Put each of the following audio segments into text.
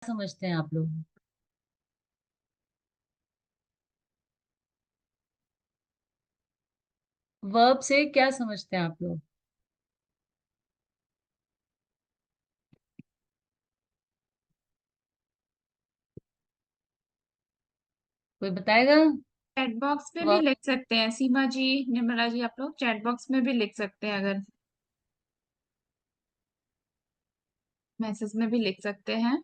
समझते हैं आप लोग? वर्ब से क्या समझते हैं आप लोग? कोई बताएगा? चैट बॉक्स में भी वर्ब। लिख सकते हैं सीमा जी, निर्मला जी, आप लोग चैट बॉक्स में भी लिख सकते हैं, अगर मैसेज में भी लिख सकते हैं।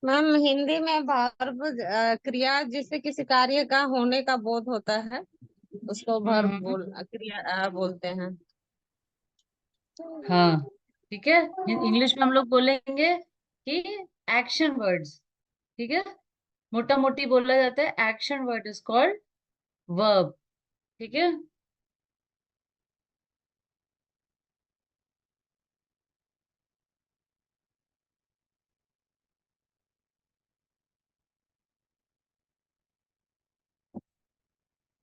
मैम हिंदी में वर्ब क्रिया जिससे किसी कार्य का होने का बोध होता है उसको वर्ब हम्म। क्रिया बोलते हैं। हाँ, ठीक है। इंग्लिश में हम लोग बोलेंगे कि एक्शन वर्ड्स। ठीक है। मोटा मोटी बोला जाता है action word is called verb. ठीक है।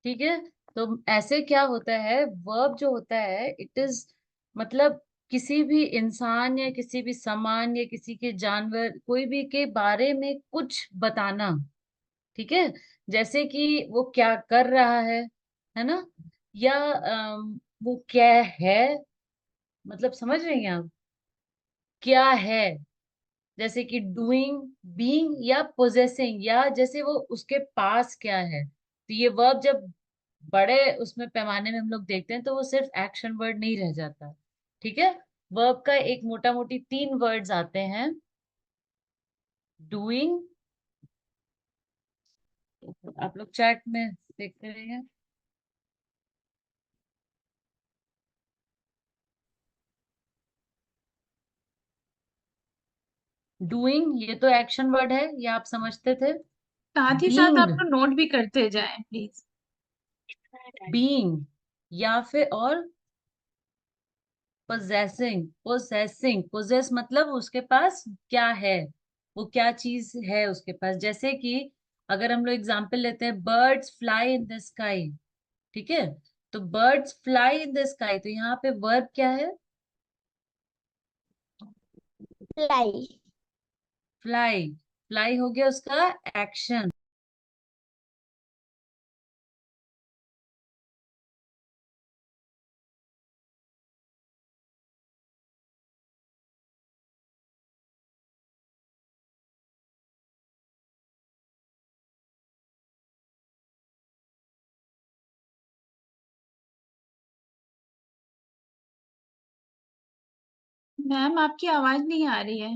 ठीक है। तो ऐसे क्या होता है, वर्ब जो होता है इट इज मतलब किसी भी इंसान या किसी भी सामान या किसी के जानवर कोई भी के बारे में कुछ बताना। ठीक है। जैसे कि वो क्या कर रहा है ना? या वो क्या है, मतलब समझ रही हैं आप? क्या है, जैसे कि डूइंग, बीइंग या पोजेसिंग, या जैसे वो उसके पास क्या है। तो ये वर्ब जब बड़े उसमें पैमाने में हम लोग देखते हैं तो वो सिर्फ एक्शन वर्ड नहीं रह जाता। ठीक है। वर्ब का एक मोटा मोटी तीन वर्ड्स आते हैं। डूइंग, आप लोग चैट में देखते रहिए। डूइंग ये तो एक्शन वर्ड है, ये आप समझते थे। साथ ही साथ आप बीइंग, लोग नोट भी करते जाएं प्लीज। बीइंग या फिर और पोजेसिंग, पोजेसिंग, पोजेस मतलब उसके पास क्या है, वो क्या चीज है उसके पास। जैसे कि अगर हम लोग एग्जांपल लेते हैं, birds fly in the sky. ठीक है। तो birds fly in the sky, तो यहाँ पे वर्ब क्या है? फ्लाई। फ्लाई। फ्लाई हो गया उसका एक्शन। मैम आपकी आवाज नहीं आ रही है।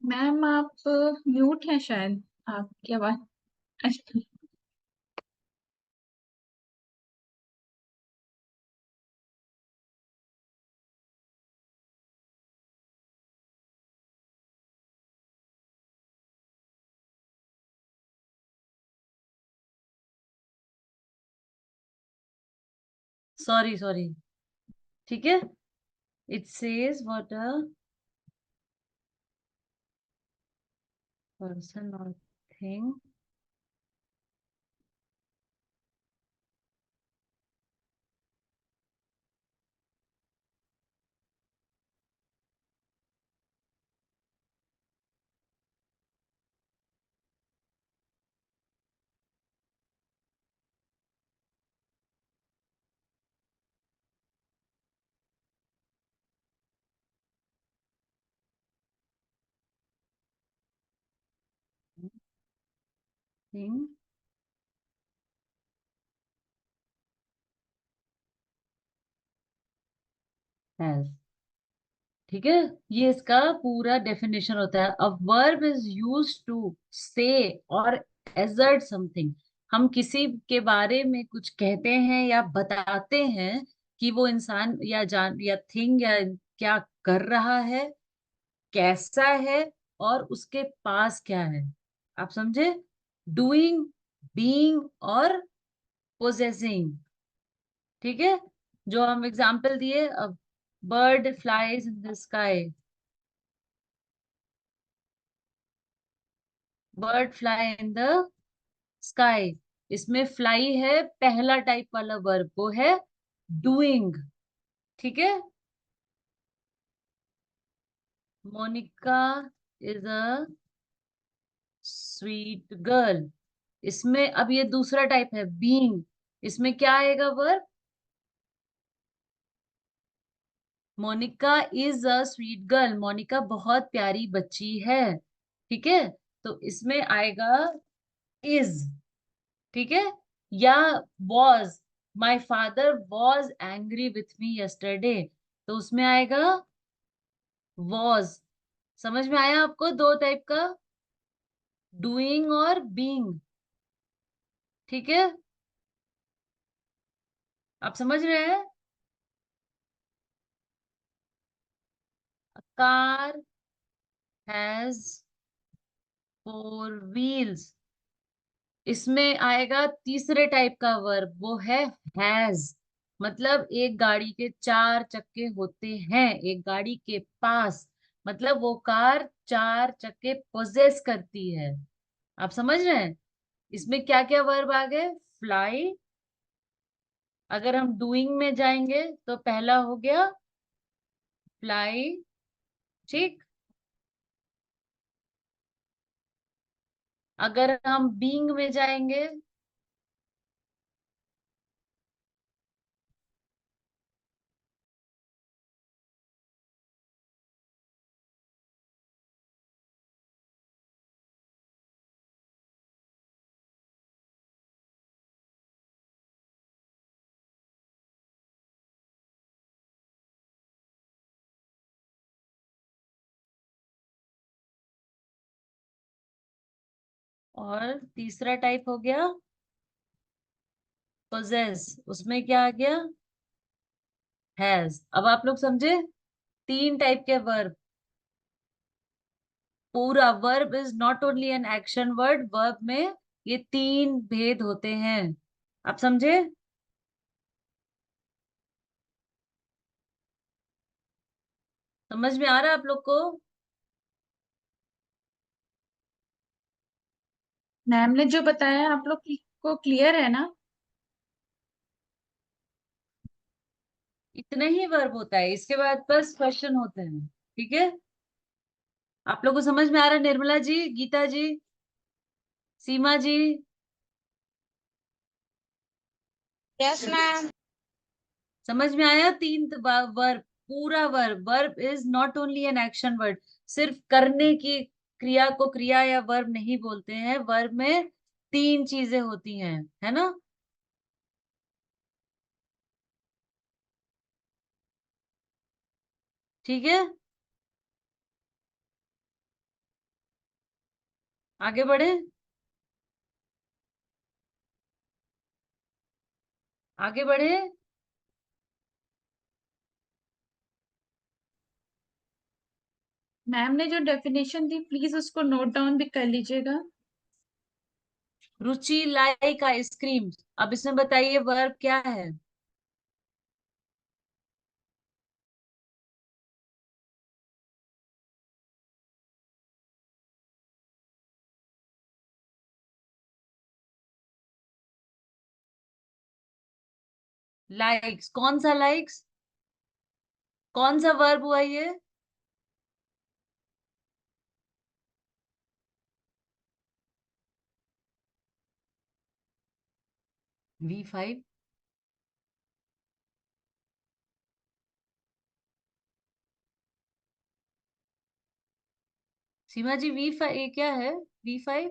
मैम आप म्यूट हैं शायद, आपकी आवाज। Sorry sorry. ठीक है। It says what a person or thing. Thing. Has. ठीक है, ये इसका पूरा डेफिनेशन होता है। A verb is use to say or assert something. हम किसी के बारे में कुछ कहते हैं या बताते हैं कि वो इंसान या जान या थिंग या क्या कर रहा है, कैसा है, और उसके पास क्या है। आप समझे? डूइंग, बीइंग और पोजेसिंग। ठीक है, जो हम एग्जाम्पल दिए, bird flies in the sky, bird fly in the sky. इसमें फ्लाई है पहला टाइप वाला वर्ब, वो है डूइंग। ठीक है, Monica is a sweet girl. इसमें अब ये दूसरा टाइप है बीइंग। इसमें क्या आएगा verb? Monica is a sweet girl, Monica बहुत प्यारी बच्ची है। ठीक है, तो इसमें आएगा इज। ठीक है, या was, my father was angry with me yesterday, तो उसमें आएगा वॉज। समझ में आया आपको? दो टाइप का, डूइंग और बीइंग। ठीक है, आप समझ रहे हैं? Car has four wheels. इसमें आएगा तीसरे टाइप का वर्ब, वो है हैज। मतलब एक गाड़ी के चार चक्के होते हैं एक गाड़ी के पास, मतलब वो कार चार चक्के पोजेस करती है। आप समझ रहे हैं? इसमें क्या क्या वर्ब आ गए? फ्लाई। अगर हम डूइंग में जाएंगे तो पहला हो गया फ्लाई। ठीक, अगर हम बीइंग में जाएंगे, और तीसरा टाइप हो गया पोजेस। उसमें क्या आ गया? हैज। अब आप लोग समझे? तीन टाइप के वर्ब। पूरा verb is not only an action word, verb में ये तीन भेद होते हैं। आप समझे? समझ में आ रहा है आप लोग को? मैम ने जो बताया आप लोग को क्लियर है ना? इतना ही वर्ब होता है, इसके बाद बस क्वेश्चन होते हैं। ठीक है, आप लोग को समझ में आ रहा है? निर्मला जी, गीता जी, सीमा जी, यस मैम। समझ में आया? तीन वर्ब, पूरा verb. Verb is not only an action word. सिर्फ करने की क्रिया को क्रिया या वर्ब नहीं बोलते हैं, वर्ब में तीन चीजें होती हैं, है ना? ठीक है, आगे बढ़े, आगे बढ़े। मैम ने जो डेफिनेशन दी प्लीज उसको नोट डाउन भी कर लीजिएगा। रुचि लाइक आइसक्रीम। अब इसमें बताइए वर्ब क्या है? लाइक्स। कौन सा लाइक्स? कौन सा वर्ब हुआ ये? V5। सीमा जी, V5 ये क्या है? V5।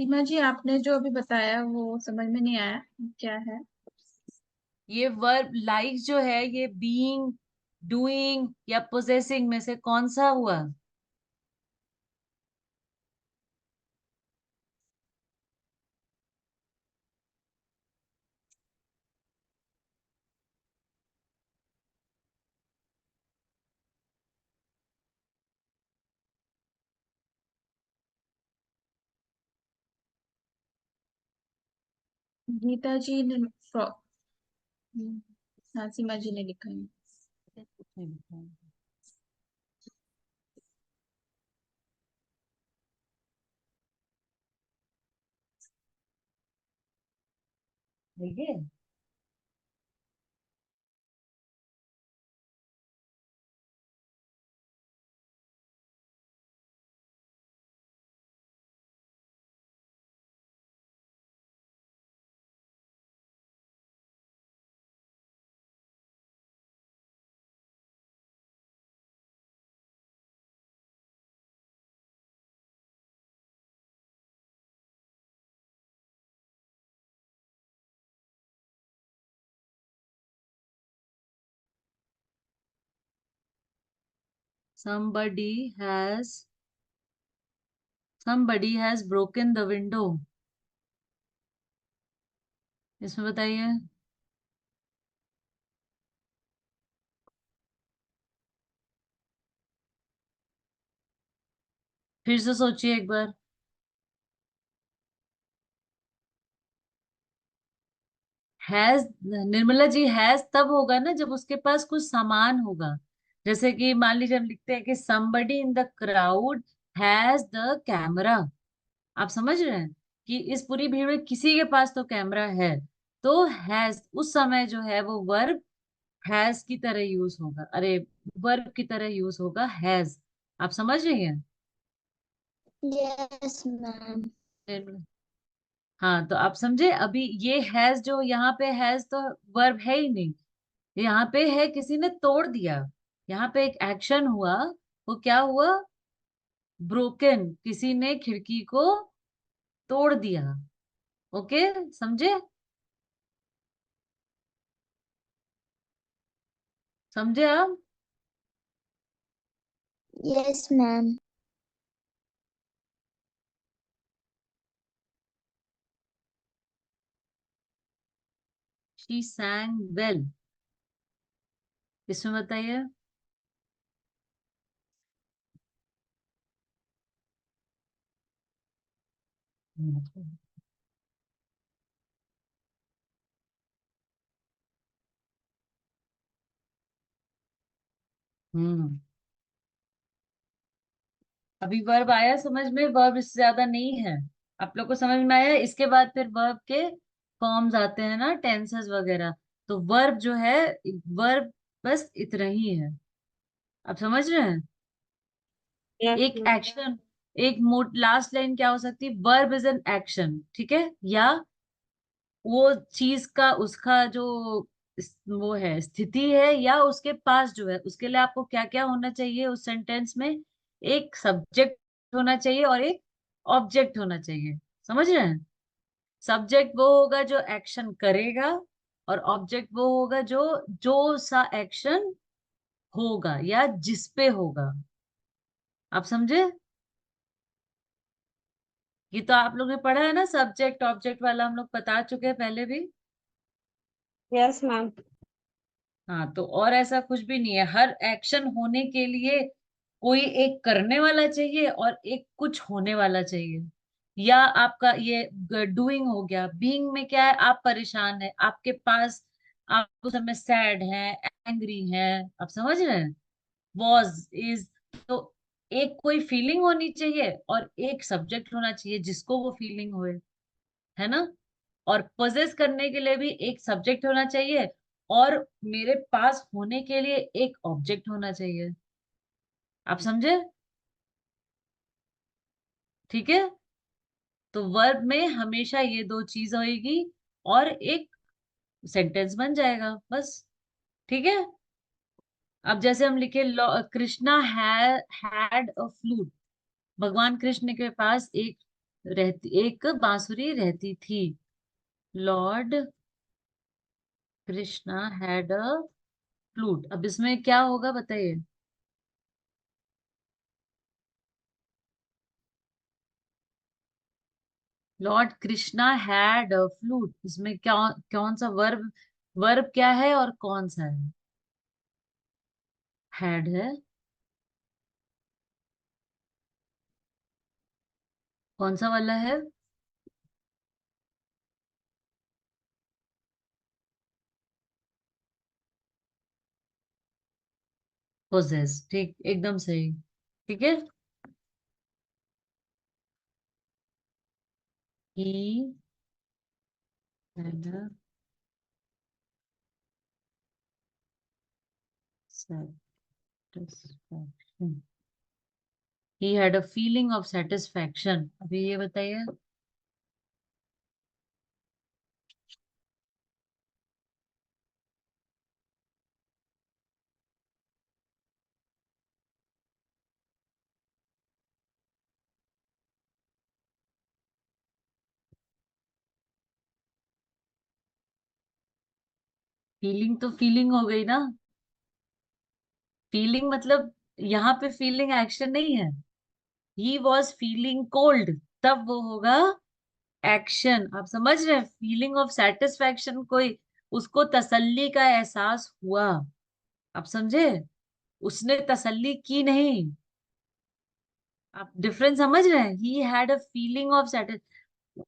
सीमा जी, आपने जो अभी बताया वो समझ में नहीं आया, क्या है? ये वर्ब लाइक जो है ये बीइंग, डूइंग या पोजेसिंग में से कौन सा हुआ? गीता जी ने हाँ, सीमा जी ने लिखा है। देखिए, somebody has somebody has broken the window। इसमें बताइए। फिर से सोचिए एक बार। हैज, निर्मला जी, हैज तब होगा ना जब उसके पास कुछ सामान होगा। जैसे कि मान लीजिए हम लिखते हैं कि somebody in the crowd has the camera। आप समझ रहे हैं कि इस पूरी भीड़ में किसी के पास तो कैमरा है। तो हैज उस समय जो है वो वर्ब हैज की तरह यूज होगा, अरे वर्ब की तरह यूज होगा हैज। आप समझ रही हैं? Yes ma'am. हाँ, तो आप समझे अभी ये हैज जो यहाँ पे हैज तो वर्ब है ही नहीं। यहाँ पे है किसी ने तोड़ दिया, यहाँ पे एक एक्शन हुआ। वो क्या हुआ? ब्रोकन, किसी ने खिड़की को तोड़ दिया। ओके, समझे? समझे आप? Yes ma'am. She sang well, इसमें बताइए। हम्म, अभी वर्ब आया समझ में? वर्ब इससे ज्यादा नहीं है। आप लोग को समझ में आया? इसके बाद फिर वर्ब के फॉर्म्स आते हैं ना, टेंसेस वगैरह। तो वर्ब जो है, वर्ब बस इतना ही है। आप समझ रहे हैं? यस एक मैम। एक्शन, एक मोट लास्ट लाइन क्या हो सकती है? वर्ब इज एन एक्शन, ठीक है? या वो चीज का उसका जो वो है, स्थिति है, या उसके पास जो है, उसके लिए आपको क्या क्या होना चाहिए उस सेंटेंस में? एक सब्जेक्ट होना चाहिए और एक ऑब्जेक्ट होना चाहिए। समझ रहे हैं? सब्जेक्ट वो होगा जो एक्शन करेगा, और ऑब्जेक्ट वो होगा जो जो सा एक्शन होगा या जिस पे होगा। आप समझे? ये तो आप लोग ने पढ़ा है ना, सब्जेक्ट ऑब्जेक्ट वाला हम लोग बता चुके हैं पहले भी। Yes ma'am. हाँ, तो और ऐसा कुछ भी नहीं है। हर एक्शन होने के लिए कोई एक करने वाला चाहिए और एक कुछ होने वाला चाहिए। या आपका ये डूइंग हो गया। बीइंग में क्या है? आप परेशान है, आपके पास, आप उस समय सैड है, एंग्री है। आप समझ रहे हैं? Was, is. तो एक कोई फीलिंग होनी चाहिए और एक सब्जेक्ट होना चाहिए जिसको वो फीलिंग होए, है ना? और पोजेस करने के लिए भी एक सब्जेक्ट होना चाहिए, और मेरे पास होने के लिए एक ऑब्जेक्ट होना चाहिए। आप समझे? ठीक है। तो वर्ब में हमेशा ये दो चीज होगी और एक सेंटेंस बन जाएगा बस। ठीक है। अब जैसे हम लिखे कृष्णा हैड अ फ्लूट। भगवान कृष्ण के पास एक एक बांसुरी रहती थी। Lord Krishna had a flute. अब इसमें क्या होगा बताइए। Lord Krishna had a flute, इसमें क्या, कौन सा वर्ब, वर्ब क्या है और कौन सा है। हैड है, कौन सा वाला है। पोजेस, ठीक, एकदम सही। ठीक है। He had a satisfaction, he had a feeling of satisfaction। अभी ये बताइए। फीलिंग तो फीलिंग हो गई ना। फीलिंग मतलब यहाँ पे फीलिंग एक्शन नहीं है। ही वॉज फीलिंग कोल्ड, तब वो होगा एक्शन। आप समझ रहे हैं, फीलिंग ऑफ सेटिस्फैक्शन, कोई उसको तसल्ली का एहसास हुआ। आप समझे, उसने तसल्ली की नहीं। आप डिफरेंस समझ रहे हैं। He had a feeling of satis,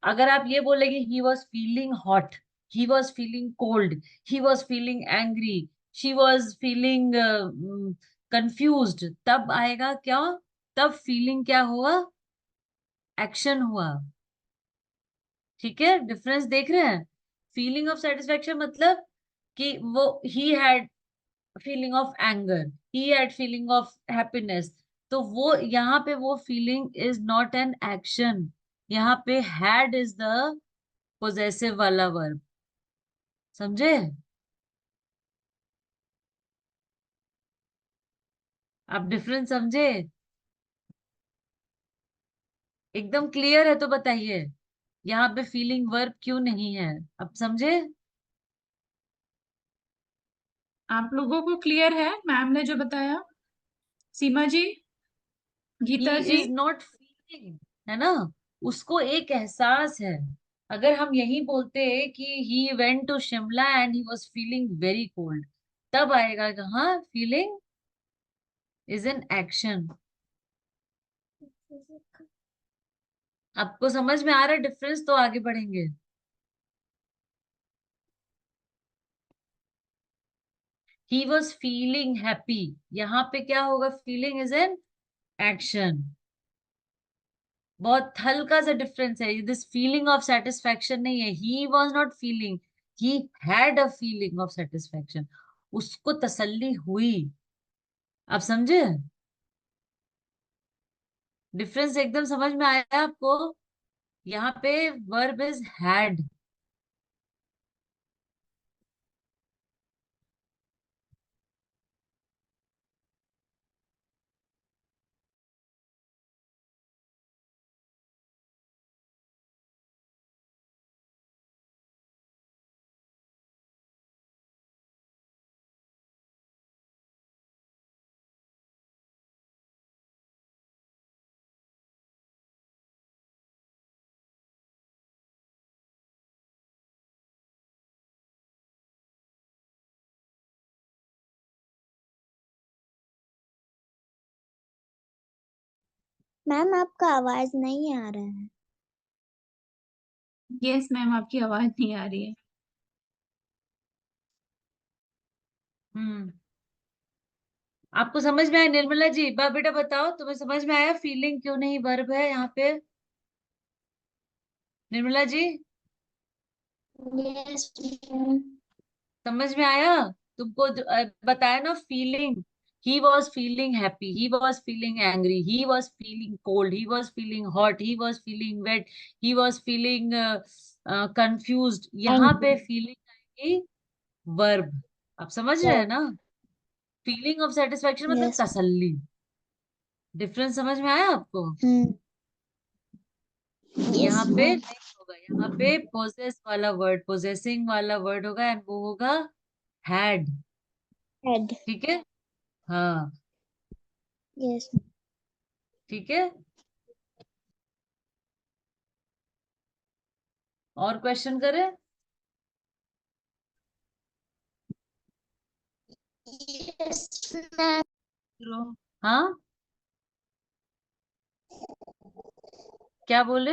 अगर आप ये बोलेंगे ही was feeling hot, he was feeling cold, he was feeling angry, she was feeling confused, तब आएगा क्या, तब फीलिंग क्या हुआ, एक्शन हुआ। ठीक है, डिफरेंस देख रहे हैं। फीलिंग ऑफ सेटिस्फेक्शन मतलब कि वो, he had feeling of anger, he had feeling of happiness, तो वो यहाँ पे वो feeling is not an action. यहाँ पे हैड इज द पोजेसिव वाला वर्ब। समझे। आप डिफरेंस समझे, एकदम क्लियर है तो बताइए, यहाँ पे फीलिंग वर्ब क्यों नहीं है। अब समझे। आप लोगों को क्लियर है मैम ने जो बताया? सीमा जी, ही गीता जी। इज नॉट फीलिंग, है ना, उसको एक एहसास है। अगर हम यही बोलते कि he went to Shimla and he was feeling very cold, तब आएगा कहाँ फीलिंग इज एन एक्शन। आपको समझ में आ रहा है डिफरेंस, तो आगे बढ़ेंगे। ही वॉज फीलिंग हैप्पी, यहाँ पे क्या होगा, फीलिंग इज एन एक्शन। बहुत हल्का सा डिफरेंस है, दिस फीलिंग ऑफ सेटिस्फैक्शन नहीं है। He was not feeling, he had a feeling of satisfaction, उसको तसल्ली हुई। आप समझे, डिफरेंस एकदम समझ में आया आपको। यहाँ पे वर्ब इज हैड। मैम आपका आवाज नहीं आ रहा है। यस मैम, आपकी आवाज नहीं आ रही है। हम्म, आपको समझ में आया निर्मला जी, बेटा बताओ, तुम्हें समझ में आया फीलिंग क्यों नहीं वर्ब है यहाँ पे। Nirmala ji, yes ma'am. समझ में आया। तुमको बताया ना feeling, he was feeling happy, he was feeling angry, he was feeling cold, he was feeling hot, he was feeling wet, he was feeling confused. यहाँ पे फीलिंग आएगी वर्ब। आप समझ रहे हैं ना, फीलिंग ऑफ सेटिस्फेक्शन मतलब यस। तसल्ली। डिफरेंस समझ में आया आपको। हम्म। यहाँ पे नहीं होगा, यहाँ पे पोजेस वाला वर्ड, पोजेसिंग वाला वर्ड होगा एंड वो होगा हैड। Head. ठीक है, हाँ Yes. ठीक है। और क्वेश्चन करें? Yes, ma'am. हाँ, क्या बोले?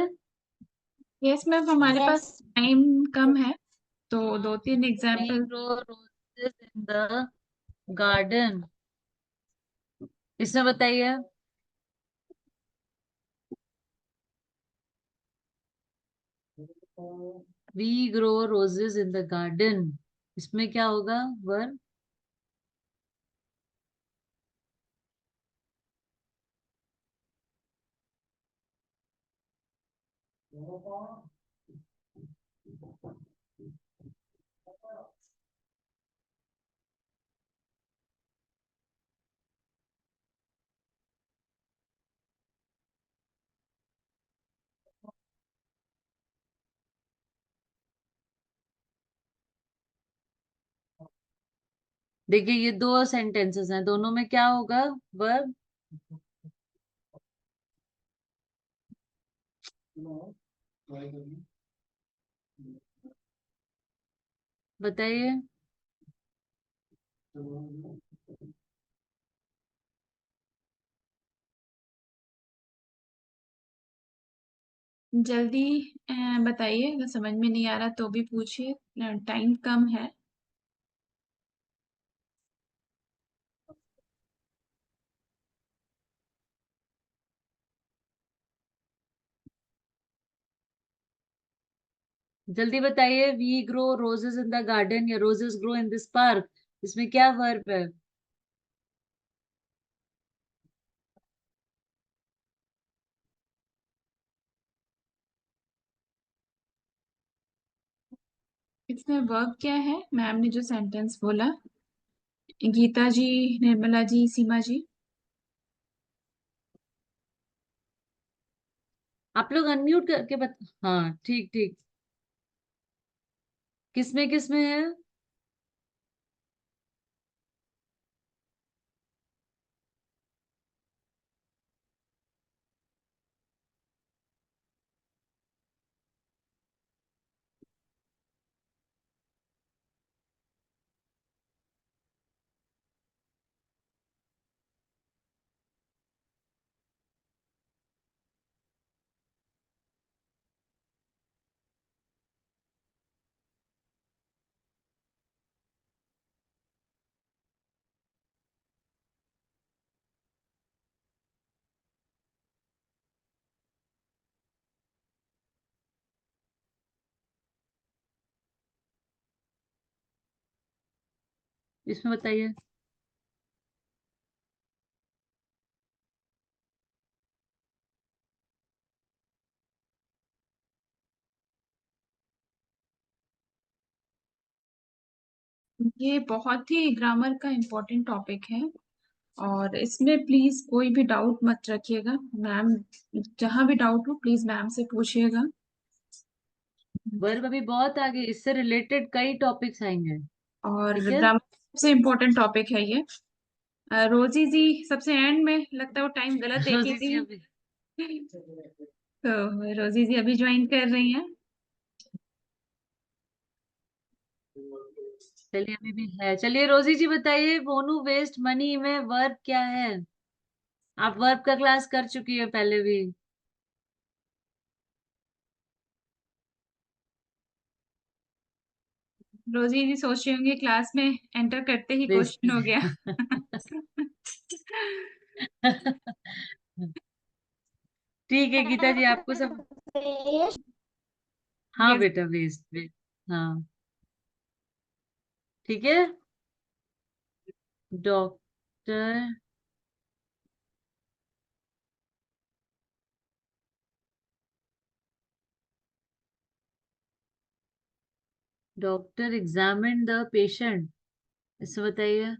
यस मैम, हमारे पास Yes. टाइम कम है तो 2-3 We example. grow roses in the garden। इसमें बताइए। We grow roses in the garden, इसमें क्या होगा वर्ब? देखिए ये दो सेंटेंसेस हैं, दोनों में क्या होगा वर्ब? बताइए। जल्दी बताइए, अगर समझ में नहीं आ रहा तो भी पूछिए, टाइम कम है। जल्दी बताइए। We grow roses in the garden या roses grow in this park, इसमें क्या वर्ब है? इसमें वर्ब क्या है मैम ने जो सेंटेंस बोला? गीता जी, निर्मला जी, सीमा जी। आप लोग अनम्यूट करके हाँ ठीक ठीक। किसमें किसमें है? इसमें बताइए। ये बहुत ही ग्रामर का इम्पोर्टेंट टॉपिक है और इसमें प्लीज कोई भी डाउट मत रखिएगा मैम। जहां भी डाउट हो प्लीज मैम से पूछिएगा। वर्ब अभी बहुत आगे, इससे रिलेटेड कई टॉपिक्स आएंगे। और ठीक है। ग्रामर सबसे इम्पोर्टेंट टॉपिक है ये। रोजी जी सबसे एंड में, लगता है वो टाइम गलत देखी रोजी जी थी। अभी, तो रोजी जी अभी ज्वाइन कर रही हैं। चलिए अभी भी है। चलिए रोजी जी बताइए, मोनू वेस्ट मनी में वर्ब क्या है? आप वर्ब का क्लास कर चुकी है पहले भी। रोजी जी सोच रही होंगी क्लास में एंटर करते ही वेस्ट क्वेश्चन हो गया। ठीक है गीता जी, आपको सब। Waste. हाँ यस। बेटा, वेस्ट वेस्ट। हाँ ठीक है। Doctor, doctor examine the patient, इससे बताइए।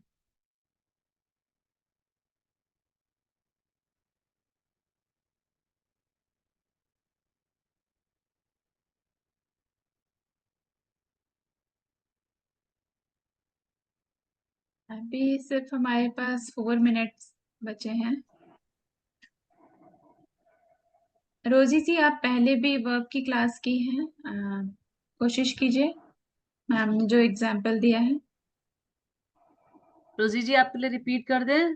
अभी सिर्फ हमारे पास 4 मिनट्स बचे हैं। रोजी जी, आप पहले भी वर्ब की क्लास की हैं, कोशिश कीजिए मैम ने जो एग्जाम्पल दिया है। रोजी जी, आप पहले रिपीट कर दें।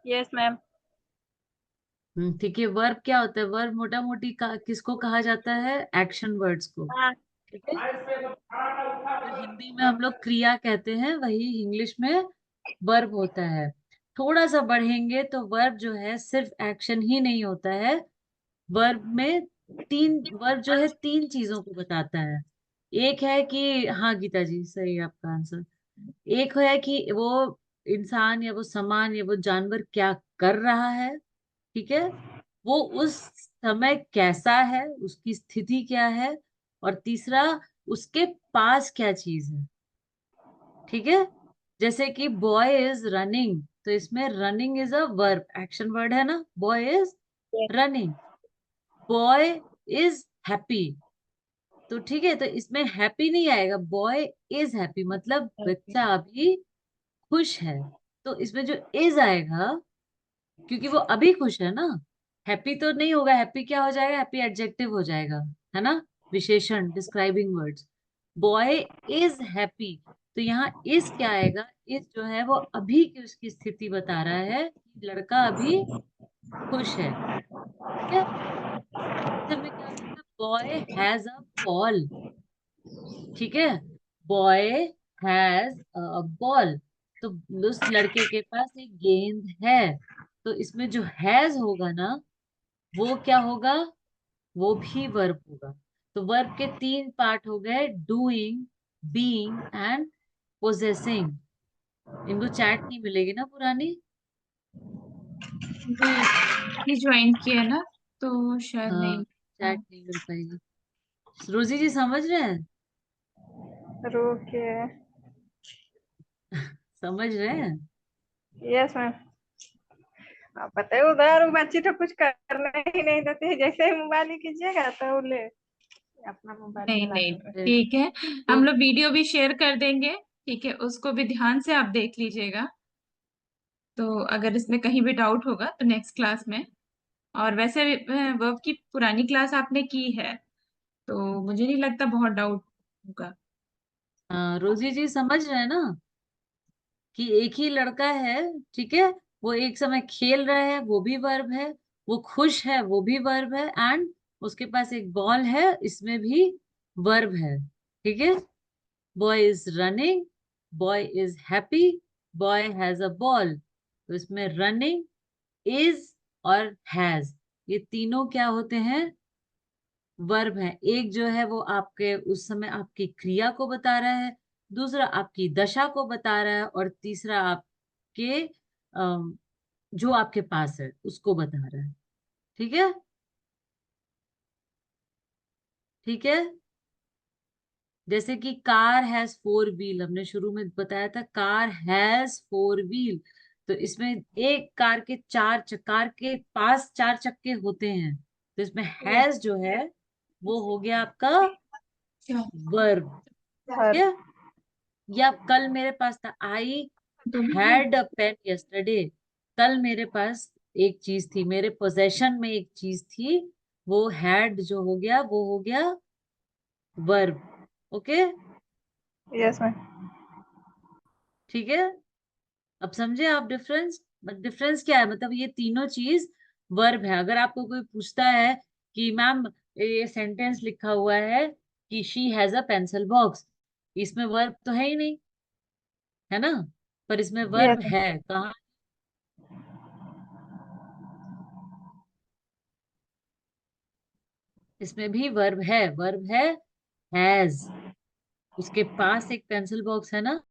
Yes ma'am. ठीक है। वर्ब क्या होता है? वर्ब मोटा मोटी किसको कहा जाता है? एक्शन वर्ड्स को। ठीक है। जो हिंदी में हम लोग क्रिया कहते हैं, वही इंग्लिश में वर्ब होता है। थोड़ा सा बढ़ेंगे तो वर्ब जो है सिर्फ एक्शन ही नहीं होता है। वर्ब जो है तीन चीजों को बताता है। एक है कि, हाँ गीता जी सही है आपका आंसर। एक है कि वो इंसान या वो सामान या वो जानवर क्या कर रहा है। ठीक है। वो उस समय कैसा है, उसकी स्थिति क्या है। और तीसरा, उसके पास क्या चीज है। ठीक है। जैसे कि बॉय इज रनिंग, तो इसमें running is a verb, action word है ना। Boy is running. Boy is happy, तो ठीक है, तो इसमें हैप्पी नहीं आएगा, बॉय इज हैप्पी, मतलब बच्चा अभी खुश है। तो इसमें जो इज आएगा, क्योंकि वो अभी खुश है ना। हैप्पी तो नहीं होगा, हैप्पी क्या हो जाएगा? हैप्पी एडजेक्टिव हो जाएगा, है ना, विशेषण, describing words. Boy is happy, तो यहाँ इज क्या आएगा? इज जो है वो अभी की उसकी स्थिति बता रहा है कि लड़का अभी खुश है। ठीक है। फ्यूचर में क्या हो जाएगा? Boy has a ball. ठीक है। बॉय हैज अ बॉल, तो उस लड़के के पास एक गेंद है। तो इसमें जो हैज होगा ना, वो क्या होगा? वो भी वर्ब होगा। तो वर्ब के तीन पार्ट हो गए, डूइंग, बीइंग एंड पोजेसिंग। इनको चैट नहीं मिलेगी ना पुरानी? जी ज्वाइन किया ना, तो शायद हाँ, नहीं। चैट नहीं मिल पाएगी। रोजी जी समझ रहे हैं? रुकिए। समझ रहे हैं? Yes ma'am. आप बताइए, उधर बच्ची तो कुछ करना ही नहीं देती है, जैसे ही मोबाइल ही कीजिएगा तो ले अपना मोबाइल नहीं चला नहीं, कर। ठीक है, तो हम लोग वीडियो भी शेयर कर देंगे। ठीक है, उसको भी ध्यान से आप देख लीजिएगा। तो अगर इसमें कहीं भी डाउट होगा तो नेक्स्ट क्लास में। और वैसे वर्ब की पुरानी क्लास आपने की है, तो मुझे नहीं लगता बहुत डाउट होगा। रोजी जी समझ रहे हैं ना कि एक ही लड़का है। ठीक है। वो एक समय खेल रहा है, वो भी वर्ब है। वो खुश है, वो भी वर्ब है। एंड उसके पास एक बॉल है, इसमें भी वर्ब है। ठीक है। Boy is running, boy is happy, boy has a ball. तो इसमें रनिंग, इज और हैज, ये तीनों क्या होते हैं? वर्ब है। एक जो है वो आपके उस समय आपकी क्रिया को बता रहा है, दूसरा आपकी दशा को बता रहा है, और तीसरा आपके जो आपके पास है उसको बता रहा है। ठीक है। ठीक है। जैसे कि कार हैज फोर व्हील, हमने शुरू में बताया था कार हैज फोर व्हील। तो इसमें एक कार के पास चार चक्के होते हैं। तो इसमें हैज जो है वो हो गया आपका क्या? वर्ब। ठीक हर है। या कल मेरे पास था, I had a pen yesterday. कल मेरे पास एक चीज थी, मेरे पोजेशन में एक चीज थी। वो हैड जो हो गया वो हो गया वर्ब। ओके। Yes ma'am. ठीक है। अब समझे आप डिफरेंस? डिफरेंस क्या है? मतलब ये तीनों चीज वर्ब है। अगर आपको कोई पूछता है कि मैम ये सेंटेंस लिखा हुआ है कि she has a pencil box, इसमें वर्ब तो है ही नहीं, है ना। पर इसमें वर्ब यस है कहाँ? इसमें भी वर्ब है। वर्ब है हैज, उसके पास एक पेंसिल बॉक्स है ना।